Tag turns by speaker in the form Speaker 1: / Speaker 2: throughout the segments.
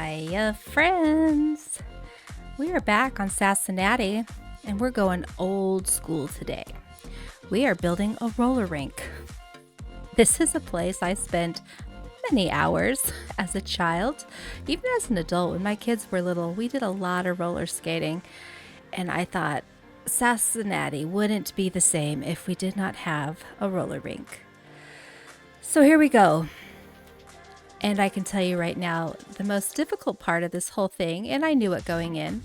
Speaker 1: Hiya, friends! We are back on Sassy, and we're going old school today. We are building a roller rink. This is a place I spent many hours as a child. Even as an adult, when my kids were little, we did a lot of roller skating. And I thought Sassy wouldn't be the same if we did not have a roller rink. So here we go. And I can tell you right now, the most difficult part of this whole thing, and I knew it going in,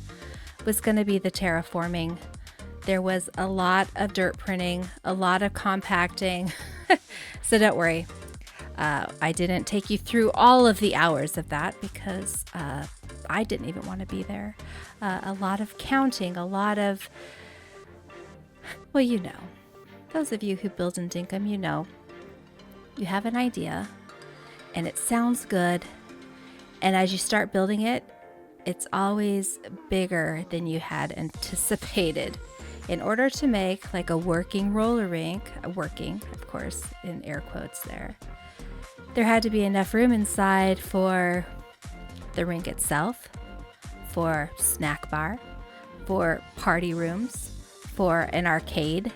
Speaker 1: was going to be the terraforming. There was a lot of dirt printing, a lot of compacting. So don't worry. I didn't take you through all of the hours of that because I didn't even want to be there. A lot of counting, a lot of, well, you know, those of you who build in Dinkum, you know, you have an idea and it sounds good. And as you start building it, it's always bigger than you had anticipated. In order to make like a working roller rink, working, of course, in air quotes there had to be enough room inside for the rink itself, for snack bar, for party rooms, for an arcade,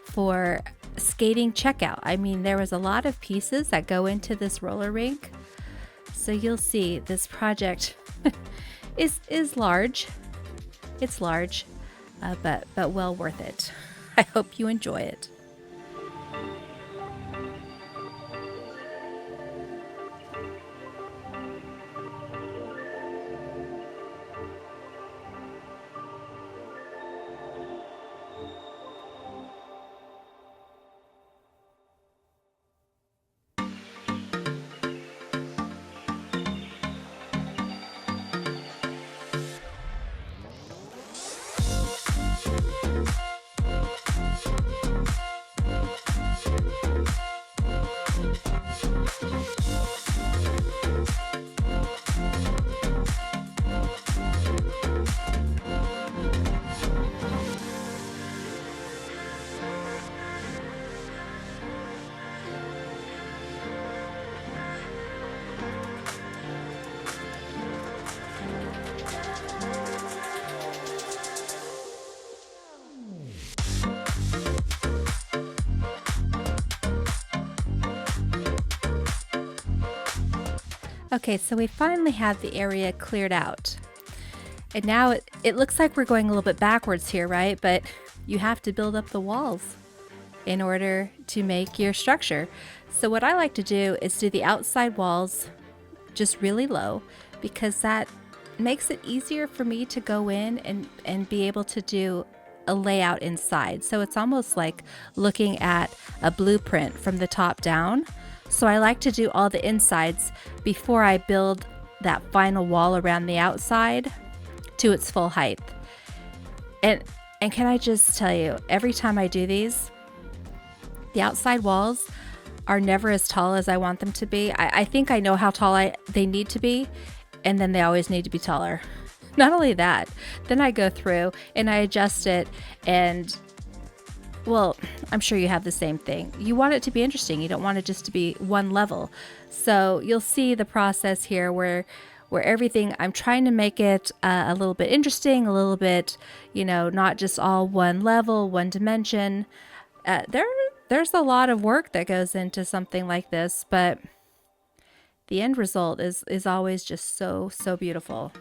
Speaker 1: for skating checkout. I mean, there was a lot of pieces that go into this roller rink. So you'll see this project is large. It's large, but well worth it. I hope you enjoy it. Okay, so we finally have the area cleared out. And now it looks like we're going a little bit backwards here, right? But you have to build up the walls in order to make your structure. So what I like to do is do the outside walls just really low, because that makes it easier for me to go in and be able to do a layout inside. So it's almost like looking at a blueprint from the top down. So I like to do all the insides before I build that final wall around the outside to its full height. And can I just tell you, every time I do these, the outside walls are never as tall as I want them to be. I think I know how tall they need to be, and then they always need to be taller. Not only that, then I go through and I adjust it, and well, I'm sure you have the same thing. You want it to be interesting. You don't want it just to be one level. So you'll see the process here where everything, I'm trying to make it a little bit interesting, a little bit, you know, not just all one level, one dimension. There's a lot of work that goes into something like this, but the end result is always just so beautiful.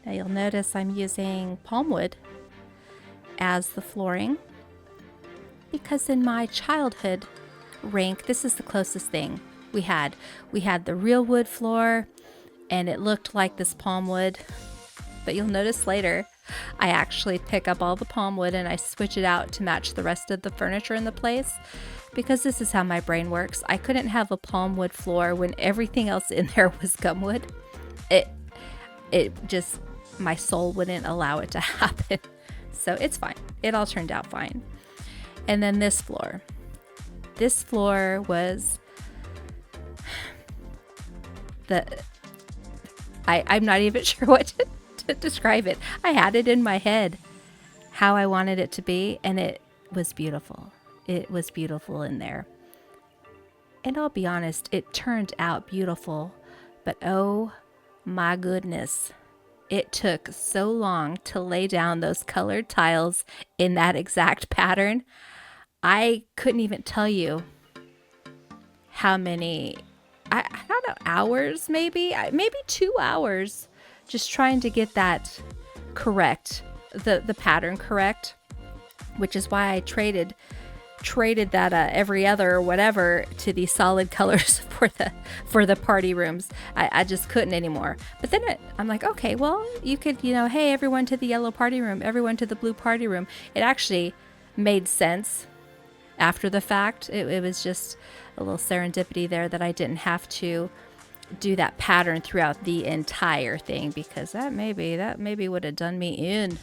Speaker 1: Now you'll notice I'm using palm wood as the flooring because in my childhood rink, this is the closest thing we had. We had the real wood floor and it looked like this palm wood, but you'll notice later I actually pick up all the palm wood and I switch it out to match the rest of the furniture in the place because this is how my brain works. I couldn't have a palm wood floor when everything else in there was gum wood. It just, my soul wouldn't allow it to happen. So it's fine. It all turned out fine. And then this floor. This floor was I'm not even sure what to describe it. I had it in my head how I wanted it to be, and it was beautiful. It was beautiful in there. And I'll be honest, it turned out beautiful, but oh my goodness, it took so long to lay down those colored tiles in that exact pattern. I couldn't even tell you how many, I don't know, hours maybe 2 hours just trying to get that correct, the pattern correct, which is why I traded that every other or whatever to the solid colors for the party rooms. I just couldn't anymore. But then I'm like, okay, well, you could, hey, everyone to the yellow party room, everyone to the blue party room. It actually made sense after the fact. It was just a little serendipity there that I didn't have to do that pattern throughout the entire thing, because that maybe would have done me in.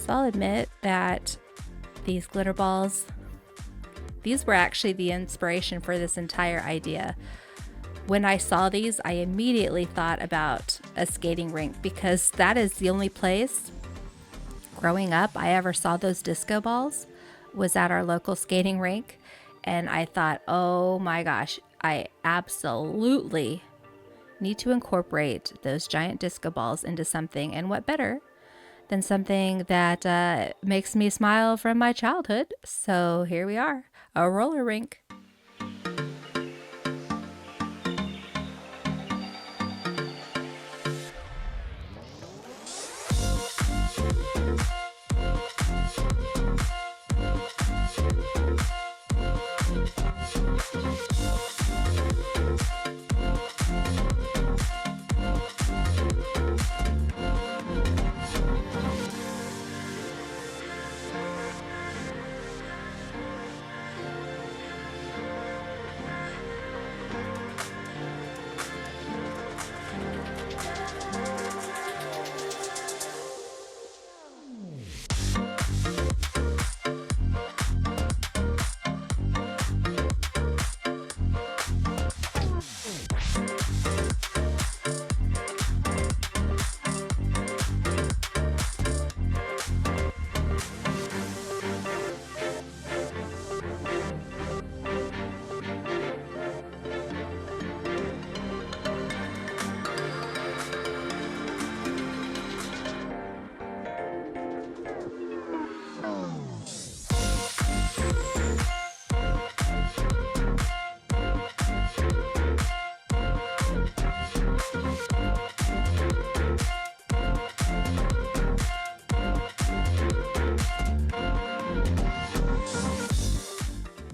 Speaker 1: So I'll admit that these glitter balls, these were actually the inspiration for this entire idea. When I saw these, I immediately thought about a skating rink because that is the only place growing up I ever saw those disco balls was at our local skating rink. And I thought, oh my gosh, I absolutely need to incorporate those giant disco balls into something. And what better than something that makes me smile from my childhood. So here we are, a roller rink.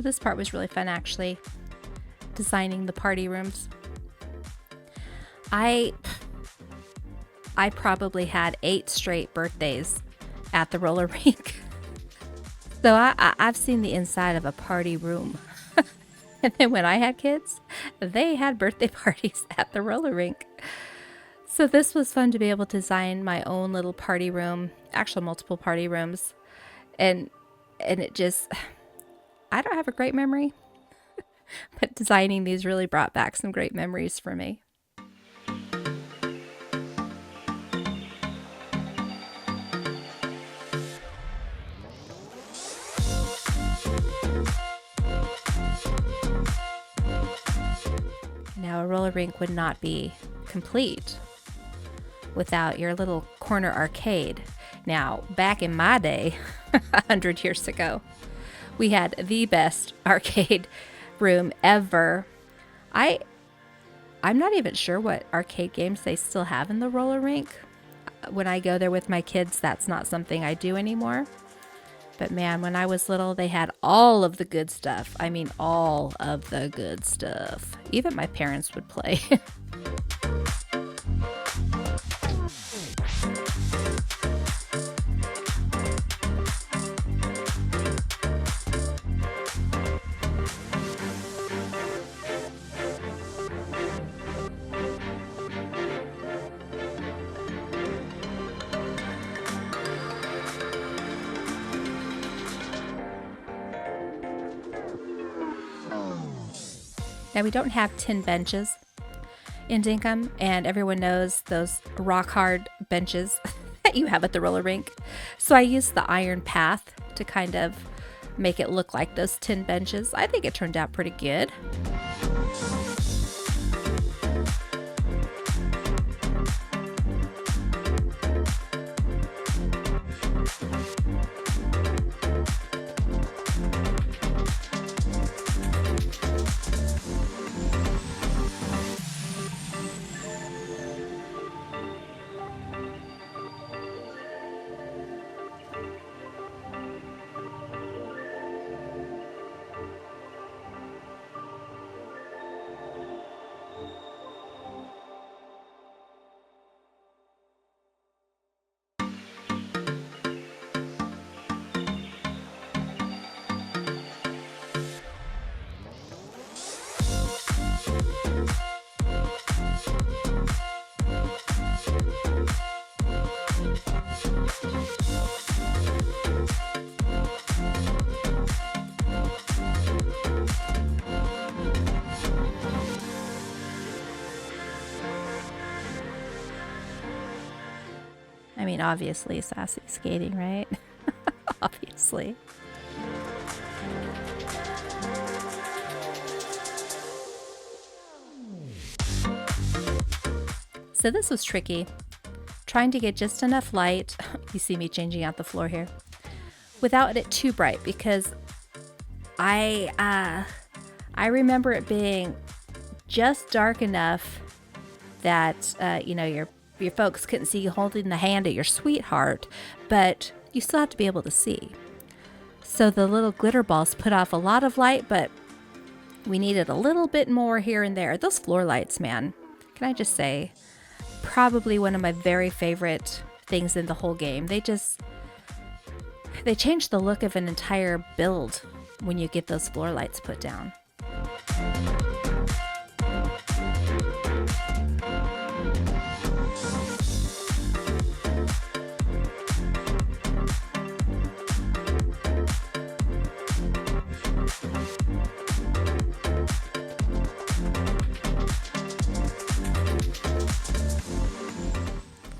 Speaker 1: This part was really fun, actually, designing the party rooms. I probably had 8 straight birthdays at the roller rink. So I've seen the inside of a party room. And then when I had kids, they had birthday parties at the roller rink. So this was fun to be able to design my own little party room, actual multiple party rooms. And it just, I don't have a great memory, but designing these really brought back some great memories for me. Now, a roller rink would not be complete without your little corner arcade. Now, back in my day, 100 years ago, we had the best arcade room ever. I'm not even sure what arcade games they still have in the roller rink. When I go there with my kids, that's not something I do anymore. But man, when I was little, they had all of the good stuff. I mean, all of the good stuff. Even my parents would play. Now, we don't have tin benches in Dinkum, and everyone knows those rock hard benches that you have at the roller rink. So I used the iron path to kind of make it look like those tin benches. I think it turned out pretty good. I mean, obviously, Sassy skating, right? Obviously. So this was tricky. Trying to get just enough light, you see me changing out the floor here, without it too bright, because I remember it being just dark enough that, you know, your folks couldn't see you holding the hand of your sweetheart, but you still have to be able to see. So the little glitter balls put off a lot of light, but we needed a little bit more here and there. Those floor lights, man, can I just say, probably one of my very favorite things in the whole game. They change the look of an entire build when you get those floor lights put down.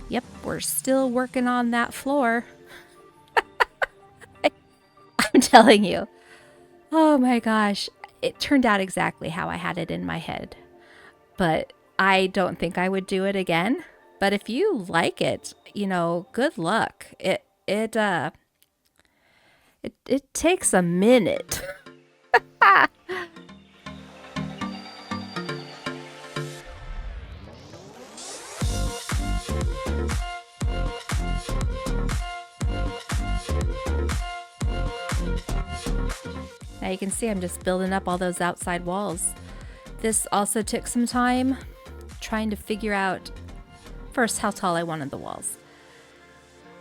Speaker 1: Yep, we're still working on that floor. I'm telling you. Oh my gosh. It turned out exactly how I had it in my head. But I don't think I would do it again. But if you like it, you know, good luck. It takes a minute. Now you can see I'm just building up all those outside walls. This also took some time trying to figure out first how tall I wanted the walls.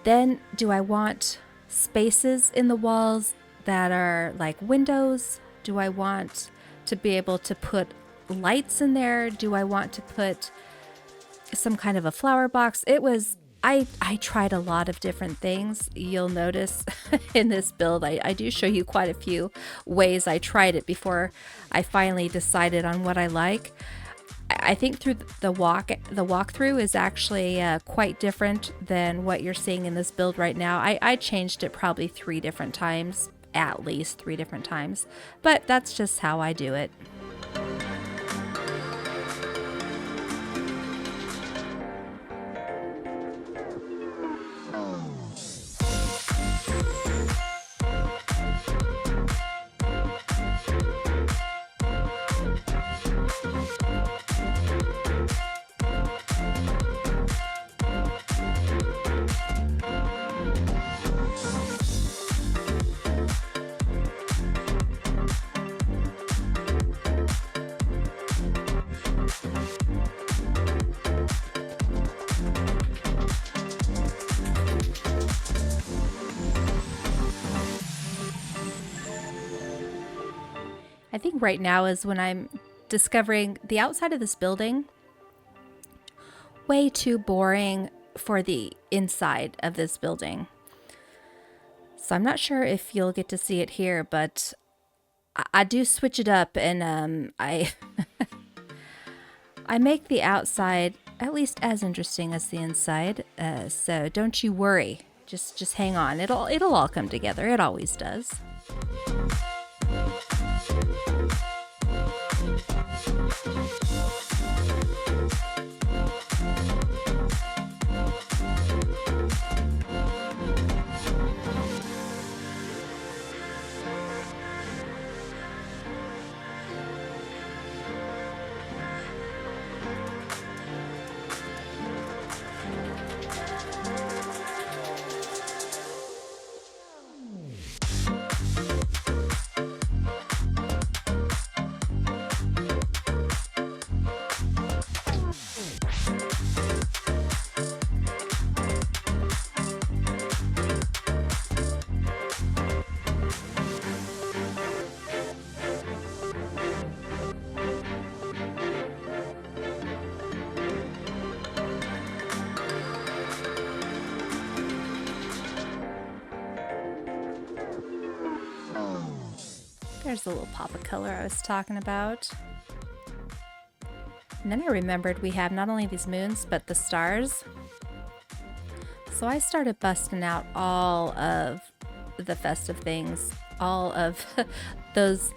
Speaker 1: Then, do I want spaces in the walls that are like windows? Do I want to be able to put lights in there? Do I want to put some kind of a flower box. It was, I tried a lot of different things. You'll notice in this build, I do show you quite a few ways I tried it before I finally decided on what I like. I think through the walkthrough is actually quite different than what you're seeing in this build right now. I changed it probably 3 different times, at least 3 different times, but that's just how I do it. I think right now is when I'm discovering the outside of this building way too boring for the inside of this building. So I'm not sure if you'll get to see it here, but I do switch it up, and I I make the outside at least as interesting as the inside. So don't you worry. Just hang on. It'll all come together. It always does. There's the little pop of color I was talking about. And then I remembered we have not only these moons, but the stars. So I started busting out all of the festive things, all of those,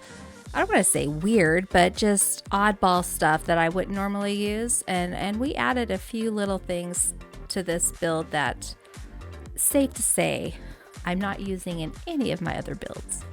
Speaker 1: I don't want to say weird, but just oddball stuff that I wouldn't normally use. And we added a few little things to this build that, safe to say, I'm not using in any of my other builds.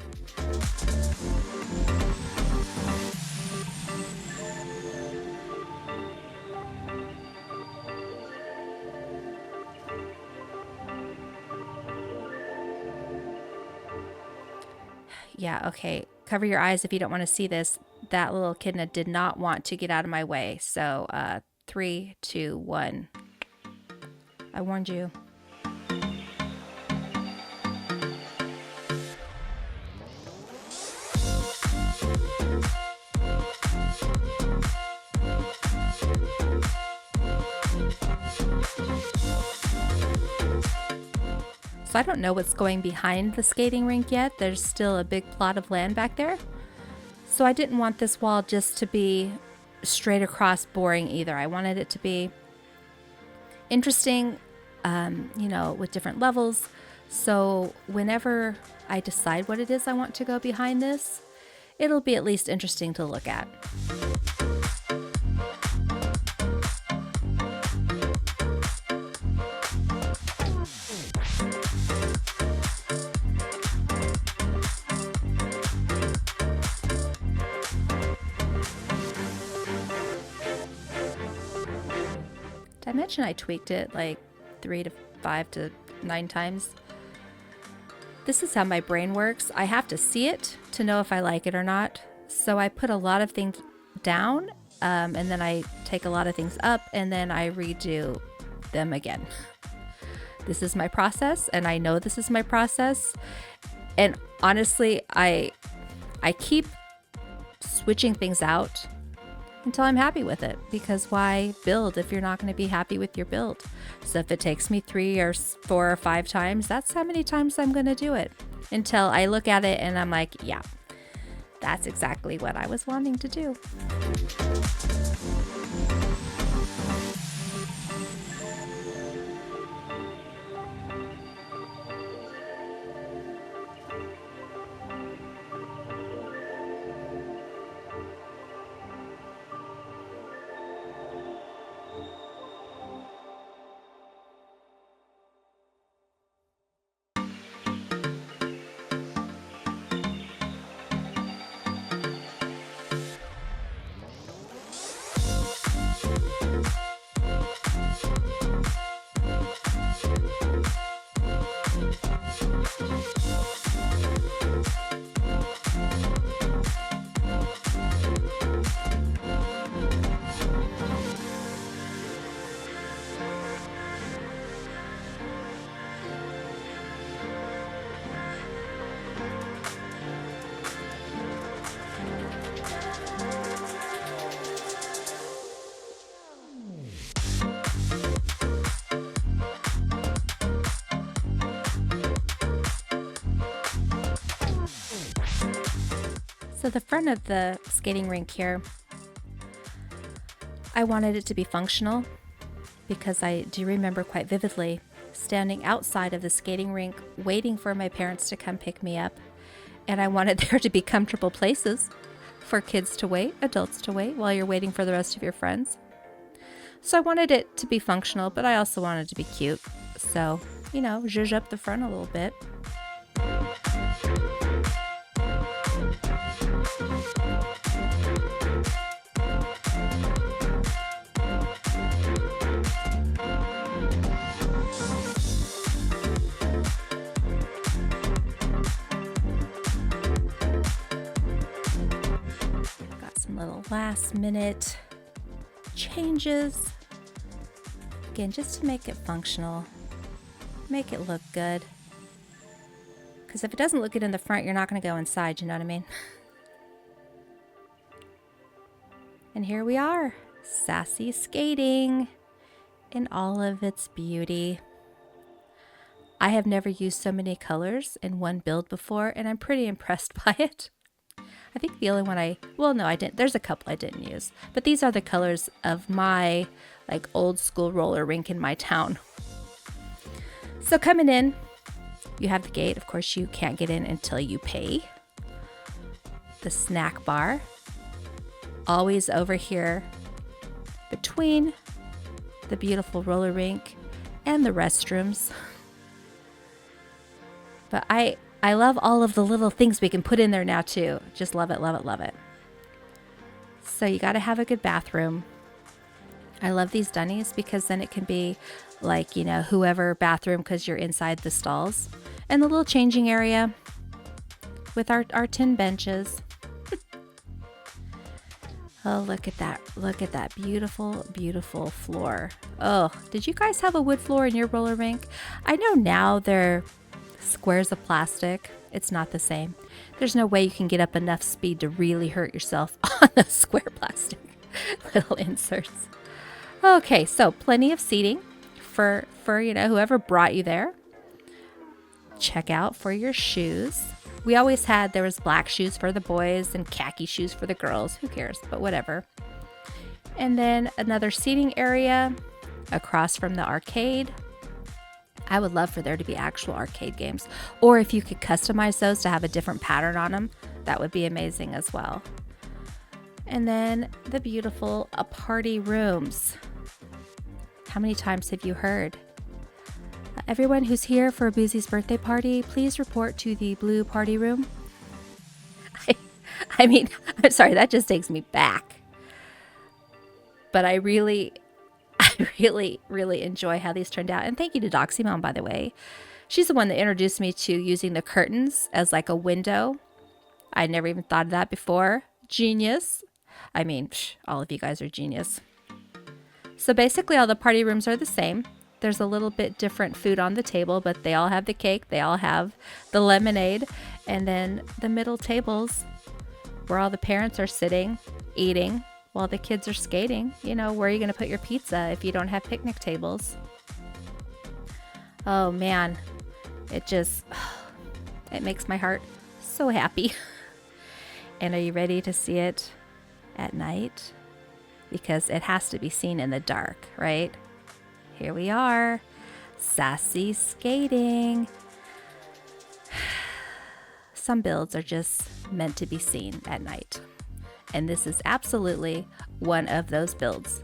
Speaker 1: Yeah, okay. Cover your eyes if you don't want to see this. That little echidna did not want to get out of my way. So, 3, 2, 1. I warned you. So I don't know what's going behind the skating rink yet. There's still a big plot of land back there. So I didn't want this wall just to be straight across boring either. I wanted it to be interesting, you know, with different levels. So whenever I decide what it is I want to go behind this, it'll be at least interesting to look at. I mentioned I tweaked it like 3 to 5 to 9 times. This is how my brain works. I have to see it to know if I like it or not. So I put a lot of things down, and then I take a lot of things up, and then I redo them again. This is my process, and I know this is my process. And honestly, I keep switching things out until I'm happy with it, because why build if you're not going to be happy with your build? So if it takes me 3 or 4 or 5 times, that's how many times I'm going to do it until I look at it and I'm like, yeah, that's exactly what I was wanting to do. So the front of the skating rink here, I wanted it to be functional because I do remember quite vividly standing outside of the skating rink waiting for my parents to come pick me up. And I wanted there to be comfortable places for kids to wait, adults to wait while you're waiting for the rest of your friends. So I wanted it to be functional, but I also wanted it to be cute. So, you know, zhuzh up the front a little bit. Little last minute changes, again, just to make it functional, make it look good, because if it doesn't look good in the front, you're not going to go inside, you know what I mean? And here we are, Sassy skating in all of its beauty. I have never used so many colors in one build before, and I'm pretty impressed by it. I think the only one I didn't. There's a couple I didn't use, but these are the colors of my like old school roller rink in my town. So coming in, you have the gate. Of course, you can't get in until you pay. The snack bar, always over here between the beautiful roller rink and the restrooms. But I love all of the little things we can put in there now too. Just love it, love it, love it. So you got to have a good bathroom. I love these dunnies because then it can be like, you know, whoever bathroom because you're inside the stalls. And the little changing area with our tin benches. Oh, look at that. Look at that beautiful, beautiful floor. Oh, did you guys have a wood floor in your roller rink? I know now they're squares of plastic. It's not the same. There's no way you can get up enough speed to really hurt yourself on the square plastic little inserts. Okay, so plenty of seating for you know, whoever brought you there. Check out for your shoes. We always had, there was black shoes for the boys and khaki shoes for the girls. Who cares? But whatever. And then another seating area across from the arcade. I would love for there to be actual arcade games. Or if you could customize those to have a different pattern on them, that would be amazing as well. And then the beautiful party rooms. How many times have you heard? Everyone who's here for Boozy's birthday party, please report to the blue party room. I mean, I'm sorry, that just takes me back. But I really enjoy how these turned out. And thank you to DoxieMom, by the way. She's the one that introduced me to using the curtains as like a window. I never even thought of that before. Genius. I mean, all of you guys are genius. So basically all the party rooms are the same. There's a little bit different food on the table, but they all have the cake. They all have the lemonade. And then the middle tables where all the parents are sitting, eating, while the kids are skating. You know, where are you going to put your pizza if you don't have picnic tables? Oh man, it makes my heart so happy. And are you ready to see it at night? Because it has to be seen in the dark, right? Here we are, Sassy skating. Some builds are just meant to be seen at night. And this is absolutely one of those builds.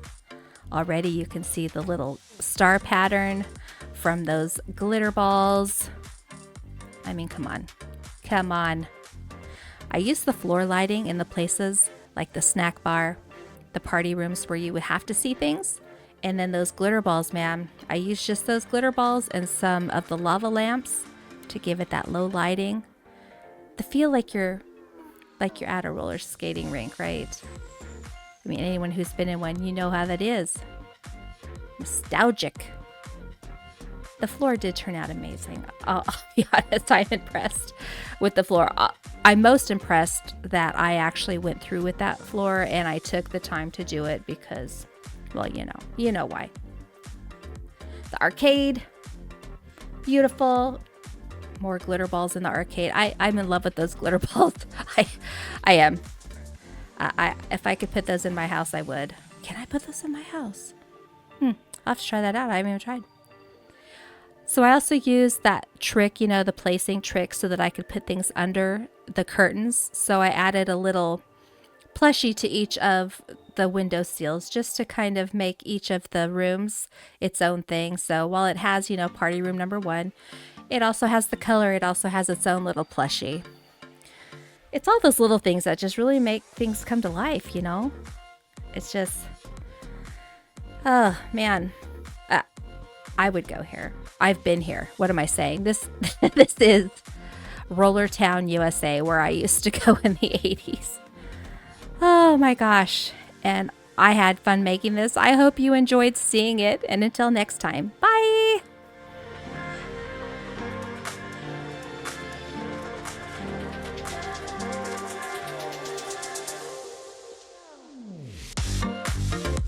Speaker 1: Already you can see the little star pattern from those glitter balls. I mean, come on. Come on. I use the floor lighting in the places like the snack bar, the party rooms where you would have to see things. And then those glitter balls, man. I use just those glitter balls and some of the lava lamps to give it that low lighting. To feel like you're at a roller skating rink, right? I mean, anyone who's been in one, you know how that is. Nostalgic. The floor did turn out amazing. I'll be honest, I'm impressed with the floor. I'm most impressed that I actually went through with that floor and I took the time to do it because, well, you know why. The arcade, beautiful. More glitter balls in the arcade. I'm in love with those glitter balls. I am. If I could put those in my house, I would. Can I put those in my house? I'll have to try that out. I haven't even tried. So I also used that trick, the placing trick, so that I could put things under the curtains. So I added a little plushie to each of the window seals just to kind of make each of the rooms its own thing. So while it has, party room number 1, it also has the color. It also has its own little plushie. It's all those little things that just really make things come to life, It's just, oh man, I would go here. I've been here. What am I saying? This is Roller Town, USA, where I used to go in the 80s. Oh my gosh. And I had fun making this. I hope you enjoyed seeing it. And until next time, bye.